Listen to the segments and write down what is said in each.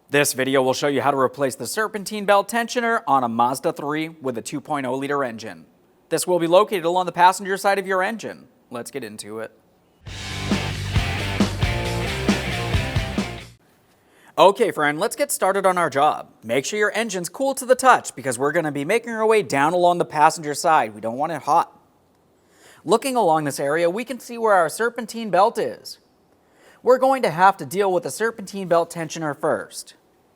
This video will show you how to replace the serpentine belt tensioner on a Mazda 3 with a 2.0 liter engine. This will be located along the passenger side of your engine. Let's get into it. Okay friend, let's get started on our job. Make sure your engine's cool to the touch because we're going to be making our way down along the passenger side. We don't want it hot. Looking along this area, we can see where our serpentine belt is. We're going to have to deal with the serpentine belt tensioner first.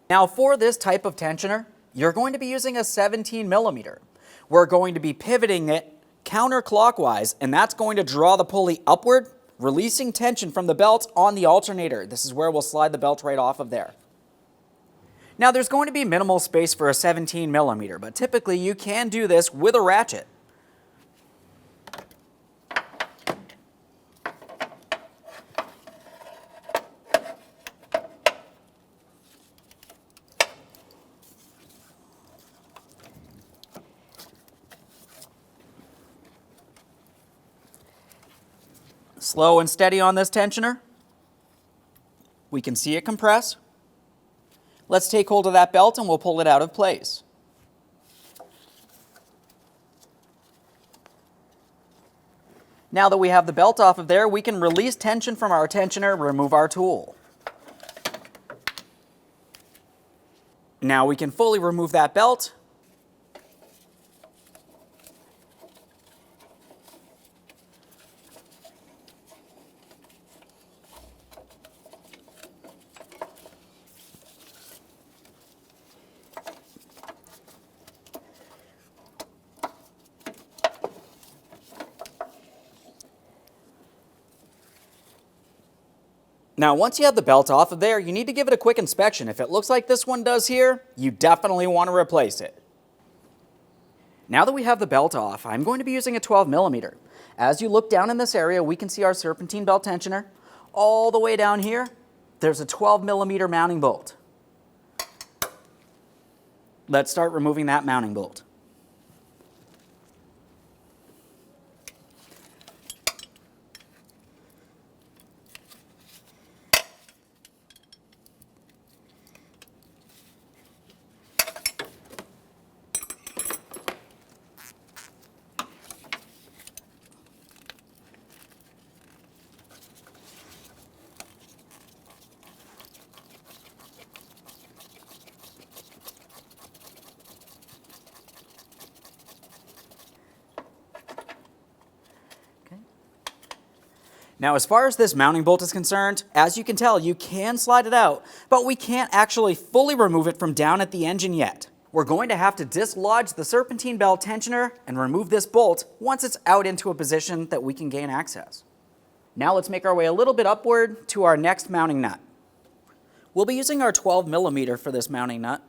Now for this type of tensioner, you're going to be using a 17 millimeter. We're going to be pivoting it counterclockwise, and that's going to draw the pulley upward, releasing tension from the belt on the alternator. This is where we'll slide the belt right off of there. Now there's going to be minimal space for a 17 millimeter, but typically you can do this with a ratchet. Slow and steady on this tensioner. We can see it compress. Let's take hold of that belt and we'll pull it out of place. Now that we have the belt off of there, we can release tension from our tensioner, remove our tool. Now we can fully remove that belt. Now, once you have the belt off of there, you need to give it a quick inspection. If it looks like this one does here, you definitely want to replace it. Now that we have the belt off, I'm going to be using a 12 millimeter. As you look down in this area, we can see our serpentine belt tensioner. All the way down here, there's a 12 millimeter mounting bolt. Let's start removing that mounting bolt. Now, as far as this mounting bolt is concerned, as you can tell, you can slide it out, but we can't actually fully remove it from down at the engine yet. We're going to have to dislodge the serpentine belt tensioner and remove this bolt once it's out into a position that we can gain access. Now let's make our way a little bit upward to our next mounting nut. We'll be using our 12 millimeter for this mounting nut.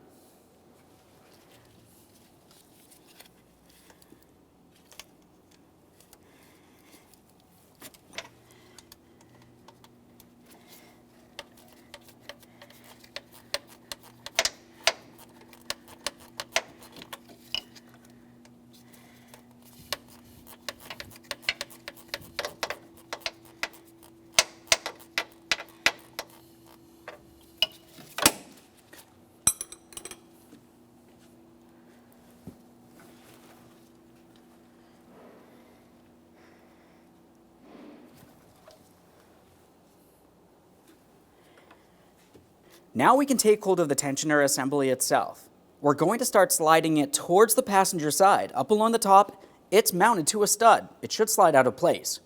Now we can take hold of the tensioner assembly itself. We're going to start sliding it towards the passenger side. Up along the top, it's mounted to a stud. It should slide out of place.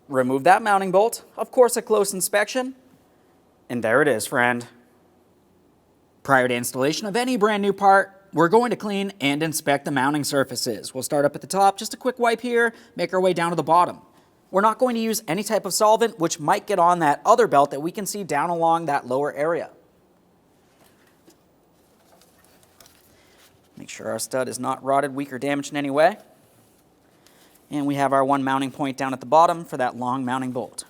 Remove that mounting bolt, of course a close inspection, and there it is, friend. Prior to installation of any brand new part, we're going to clean and inspect the mounting surfaces. We'll start up at the top, just a quick wipe here, make our way down to the bottom. We're not going to use any type of solvent which might get on that other belt that we can see down along that lower area. Make sure our stud is not rotted, weak, or damaged in any way. And we have our one mounting point down at the bottom for that long mounting bolt.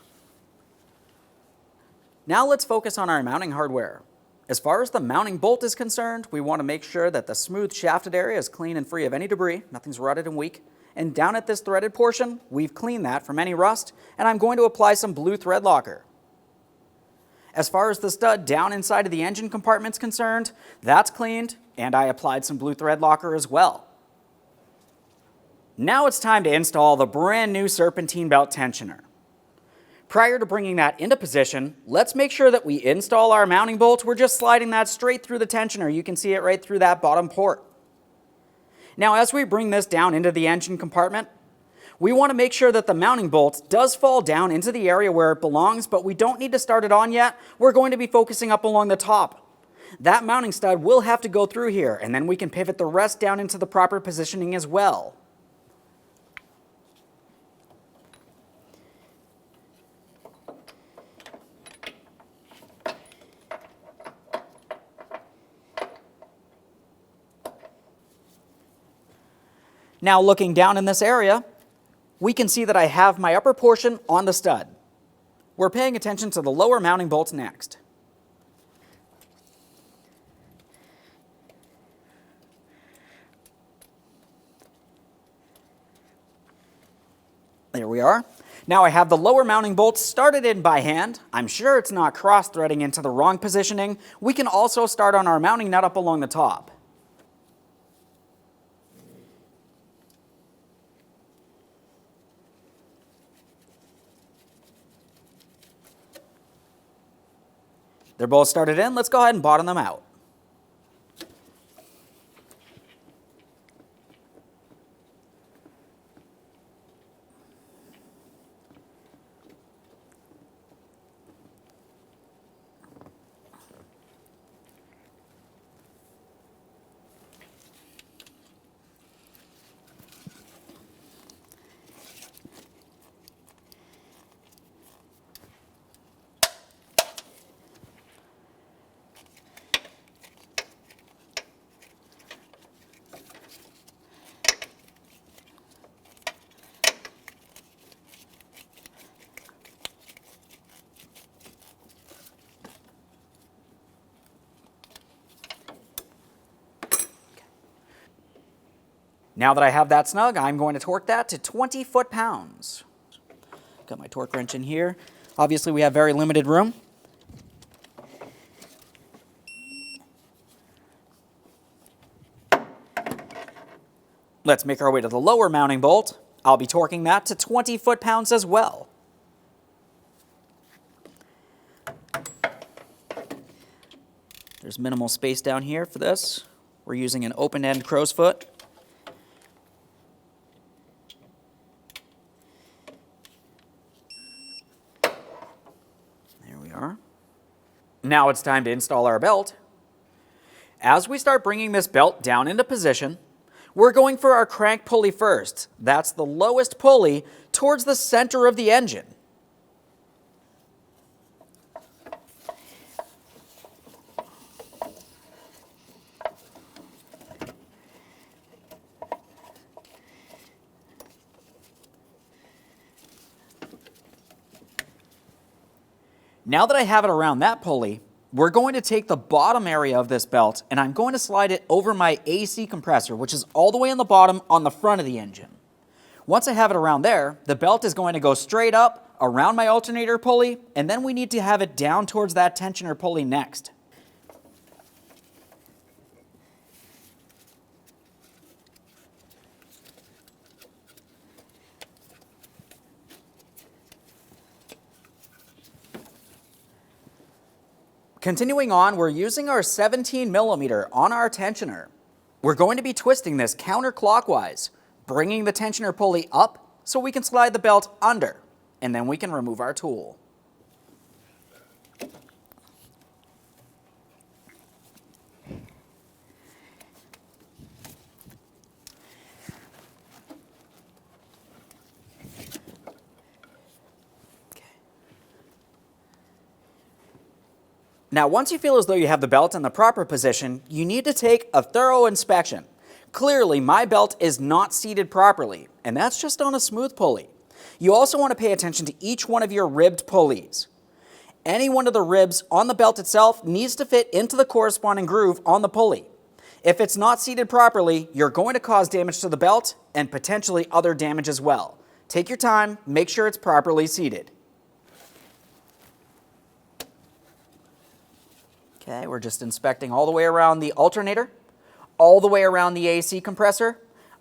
Now let's focus on our mounting hardware. As far as the mounting bolt is concerned, we want to make sure that the smooth shafted area is clean and free of any debris, nothing's rutted and weak. And down at this threaded portion, we've cleaned that from any rust, and I'm going to apply some blue thread locker. As far as the stud down inside of the engine compartment is concerned, that's cleaned, and I applied some blue thread locker as well. Now it's time to install the brand new serpentine belt tensioner. Prior to bringing that into position, let's make sure that we install our mounting bolt. We're just sliding that straight through the tensioner. You can see it right through that bottom port. Now, as we bring this down into the engine compartment, we want to make sure that the mounting bolt does fall down into the area where it belongs, but we don't need to start it on yet. We're going to be focusing up along the top. That mounting stud will have to go through here, and then we can pivot the rest down into the proper positioning as well. Now looking down in this area, we can see that I have my upper portion on the stud. We're paying attention to the lower mounting bolts next. There we are. Now I have the lower mounting bolts started in by hand. I'm sure it's not cross-threading into the wrong positioning. We can also start on our mounting nut up along the top. They're both started in. Let's go ahead and bottom them out. Now that I have that snug, I'm going to torque that to 20 foot-pounds. Got my torque wrench in here. Obviously, we have very limited room. Let's make our way to the lower mounting bolt. I'll be torquing that to 20 foot-pounds as well. There's minimal space down here for this. We're using an open-end crow's foot. Now it's time to install our belt. As we start bringing this belt down into position, we're going for our crank pulley first. That's the lowest pulley towards the center of the engine. Now that I have it around that pulley, we're going to take the bottom area of this belt and I'm going to slide it over my AC compressor, which is all the way on the bottom on the front of the engine. Once I have it around there, the belt is going to go straight up around my alternator pulley, and then we need to have it down towards that tensioner pulley next. Continuing on, we're using our 17 millimeter on our tensioner. We're going to be twisting this counterclockwise, bringing the tensioner pulley up so we can slide the belt under, and then we can remove our tool. Now, once you feel as though you have the belt in the proper position, you need to take a thorough inspection. Clearly, my belt is not seated properly, and that's just on a smooth pulley. You also want to pay attention to each one of your ribbed pulleys. Any one of the ribs on the belt itself needs to fit into the corresponding groove on the pulley. If it's not seated properly, you're going to cause damage to the belt and potentially other damage as well. Take your time, make sure it's properly seated. Okay, we're just inspecting all the way around the alternator, all the way around the AC compressor,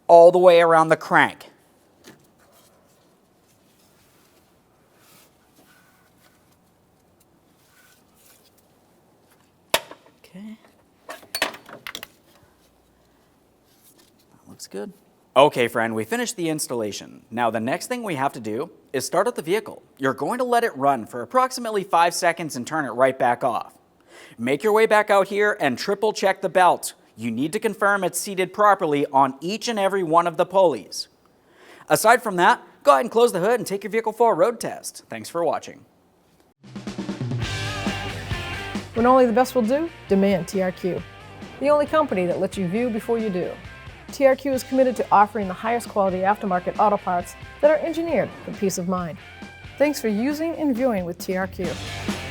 all the way around the crank. Okay. That looks good. Okay, friend, we finished the installation. Now the next thing we have to do is start up the vehicle. You're going to let it run for approximately 5 seconds and turn it right back off. Make your way back out here and triple check the belt. You need to confirm it's seated properly on each and every one of the pulleys. Aside from that, go ahead and close the hood and take your vehicle for a road test. Thanks for watching. When only the best will do, demand TRQ. The only company that lets you view before you do. TRQ is committed to offering the highest quality aftermarket auto parts that are engineered for peace of mind. Thanks for using and viewing with TRQ.